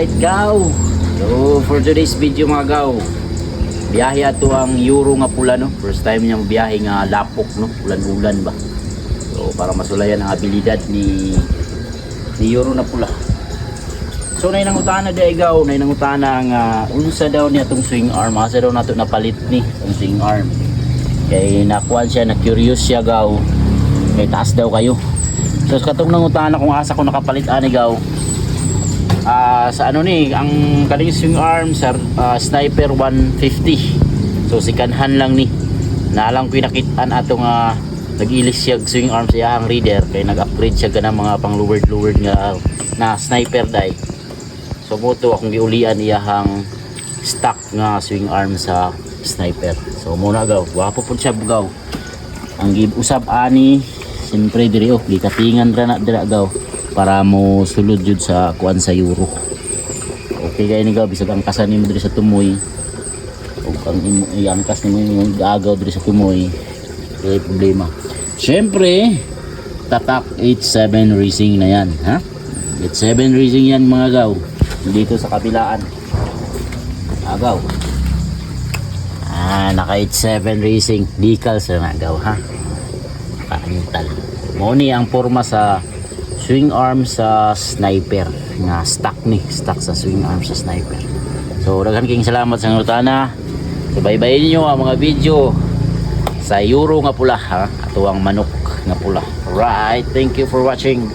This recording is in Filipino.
Alright, gaw. So for today's video mga gaw, biyahe ato ang Euro nga pula, no. First time niya biyahe nga lapok, no. Ulan-ulan ba. So para masulayan ang abilidad ni Euro na pula. So nainangutana day gaw, nainangutana nga unsa daw niya tong swing arm, asa daw nato napalit ni tong swing arm. Kay nakuan siya, na curious siya gaw. May taas daw kayo. So katong nangutana kung asa ko nakapalit ani gaw. Sa ano ni, ang kaning swing arm sa Sniper 150. So sikanhan lang ni. Naalang pinakitaan atong nag-ilis siya swing arm sa iyang reader kay nag-upgrade siya ganang mga pang luward nga na sniper die. So moto akong giulian iyang stock nga swing arm sa sniper. So muna gaw, wapo pud siya gaw. Ang usab ani siyempre diri gikatingan ra na dira gaw para mo sulod jud sa kuan sa Euro. Okay kay ni gaw, bisag angkasan nimo diri sa tumoy o ang iangkas nimo yung gagaw diri sa tumoy, wala problema. Siyempre tatak 87 racing na yan, ha? 87 racing yan mga gaw, dito sa kabilaan agaw. Naka 87 racing decals na gaw, ha? Kaintal mo ni ang forma sa swing arm sa sniper nga stock sa swing arm sa sniper. So daghan king salamat sa ngutana. Subaybayin niyo ang mga video sa Euro nga pula, ha, ato ang manok nga pula. Right, thank you for watching.